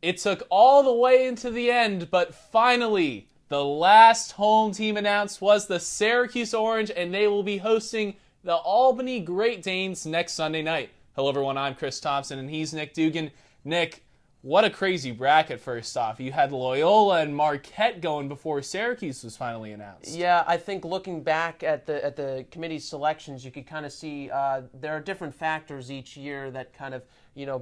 It took all the way into the end, but finally, the last home team announced was the Syracuse Orange, and they will be hosting the Albany Great Danes next Sunday night. Hello, everyone. I'm Chris Thomsen, and he's Nick Dugan. Nick, what a crazy bracket, first off. You had Loyola and Marquette going before Syracuse was finally announced. Yeah, I think looking back at the committee's selections, you could kind of see there are different factors each year that kind of,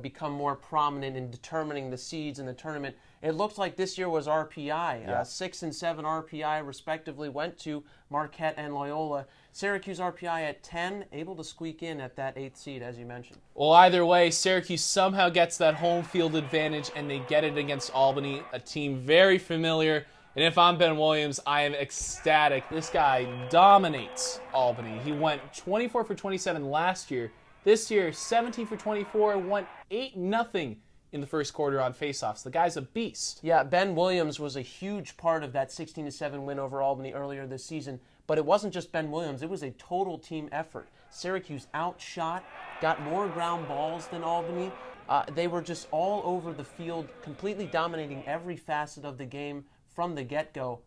become more prominent in determining the seeds in the tournament. It looked like this year was RPI. Yeah. 6 and 7 RPI respectively went to Marquette and Loyola. Syracuse RPI at 10, able to squeak in at that 8th seed, as you mentioned. Well, either way, Syracuse somehow gets that home field advantage, and they get it against Albany, a team very familiar. And if I'm Ben Williams, I am ecstatic. This guy dominates Albany. He went 24 for 27 last year. This year, 17 for 24, went 8-0 in the first quarter on faceoffs. The guy's a beast. Yeah, Ben Williams was a huge part of that 16-7 win over Albany earlier this season. But it wasn't just Ben Williams. It was a total team effort. Syracuse outshot, got more ground balls than Albany. They were just all over the field, completely dominating every facet of the game from the get-go.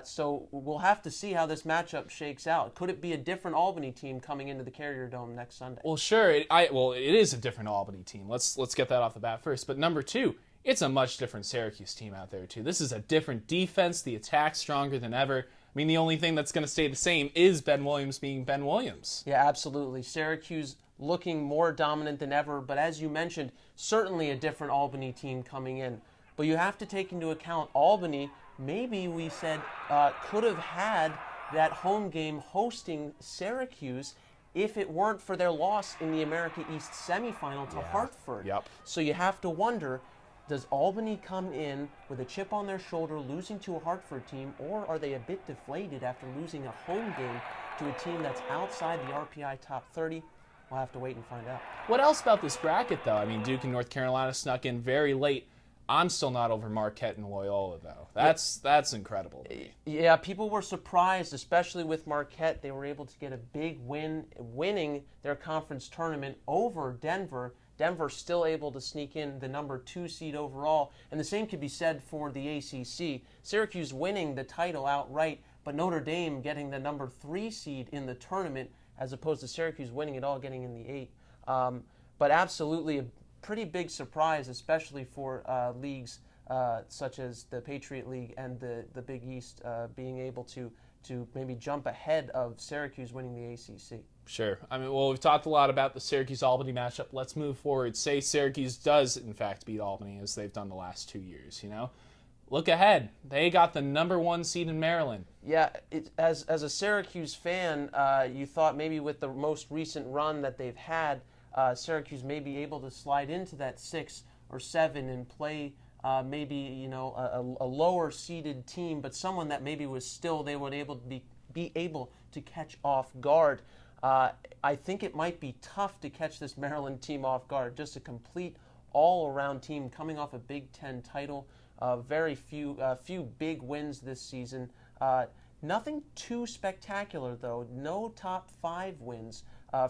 So we'll have to see how this matchup shakes out. Could it be a different Albany team coming into the Carrier Dome next Sunday? Well, sure. It is a different Albany team. Let's get that off the bat first. But number two, it's a much different Syracuse team out there, too. This is a different defense. The attack's stronger than ever. I mean, the only thing that's going to stay the same is Ben Williams being Ben Williams. Yeah, absolutely. Syracuse looking more dominant than ever, but as you mentioned, certainly a different Albany team coming in. But you have to take into account Albany, maybe we said, could have had that home game hosting Syracuse if it weren't for their loss in the America East semifinal to Hartford. Yep. So you have to wonder, does Albany come in with a chip on their shoulder losing to a Hartford team, or are they a bit deflated after losing a home game to a team that's outside the RPI top 30? We'll have to wait and find out. What else about this bracket, though? I mean, Duke and North Carolina snuck in very late. I'm still not over Marquette and Loyola, though. That's incredible to me. Yeah, people were surprised, especially with Marquette. They were able to get a big win, winning their conference tournament over Denver. Denver still able to sneak in the number 2 seed overall, and the same could be said for the ACC. Syracuse winning the title outright, but Notre Dame getting the number 3 seed in the tournament, as opposed to Syracuse winning it all, getting in the 8. But absolutely a pretty big surprise, especially for leagues such as the Patriot League and the Big East being able to maybe jump ahead of Syracuse winning the ACC. Sure. I mean, well, we've talked a lot about the Syracuse-Albany matchup. Let's move forward. Say Syracuse does, in fact, beat Albany, as they've done the last 2 years, Look ahead. They got the number 1 seed in Maryland. Yeah, as a Syracuse fan, you thought maybe with the most recent run that they've had, Syracuse may be able to slide into that 6 or 7 and play maybe a lower seeded team, but someone that maybe was still they would be able to catch off guard. I think it might be tough to catch this Maryland team off guard. Just a complete all-around team coming off a Big Ten title. Very few big wins this season. Nothing too spectacular though. No top 5 wins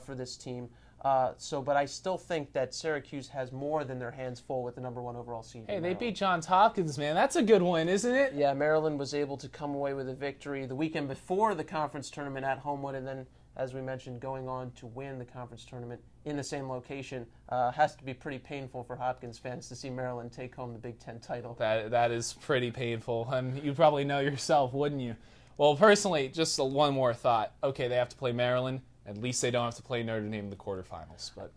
for this team. But I still think that Syracuse has more than their hands full with the number 1 overall seed. Hey, they beat Johns Hopkins, man. That's a good win, isn't it? Yeah, Maryland was able to come away with a victory the weekend before the conference tournament at Homewood, and then, as we mentioned, going on to win the conference tournament in the same location. Has to be pretty painful for Hopkins fans to see Maryland take home the Big Ten title. That is pretty painful, and you probably know yourself, wouldn't you? Well, personally, just one more thought. Okay, they have to play Maryland. At least they don't have to play Notre Dame in the quarterfinals. But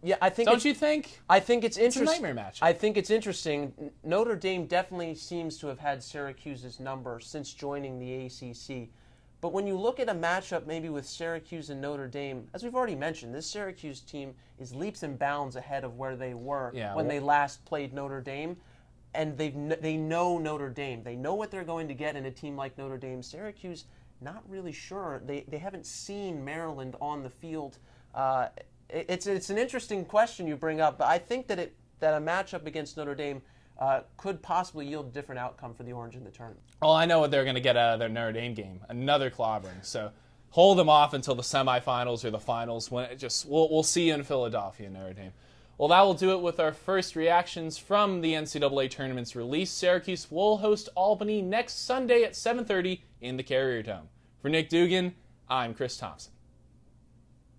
yeah, I think. Don't you think? I think it's interesting. It's a nightmare match. I think it's interesting. Notre Dame definitely seems to have had Syracuse's number since joining the ACC. But when you look at a matchup maybe with Syracuse and Notre Dame, as we've already mentioned, this Syracuse team is leaps and bounds ahead of where they were when they last played Notre Dame. And they know Notre Dame. They know what they're going to get in a team like Notre Dame. Syracuse, not really sure. They haven't seen Maryland on the field. It's an interesting question you bring up, but I think that a matchup against Notre Dame could possibly yield a different outcome for the Orange in the tournament. Well, I know what they're going to get out of their Notre Dame game. Another clobbering. So hold them off until the semifinals or the finals. We'll see you in Philadelphia, Notre Dame. Well, that will do it with our first reactions from the NCAA tournament's release. Syracuse will host Albany next Sunday at 7:30 in the Carrier Dome. For Nick Dugan, I'm Chris Thomsen.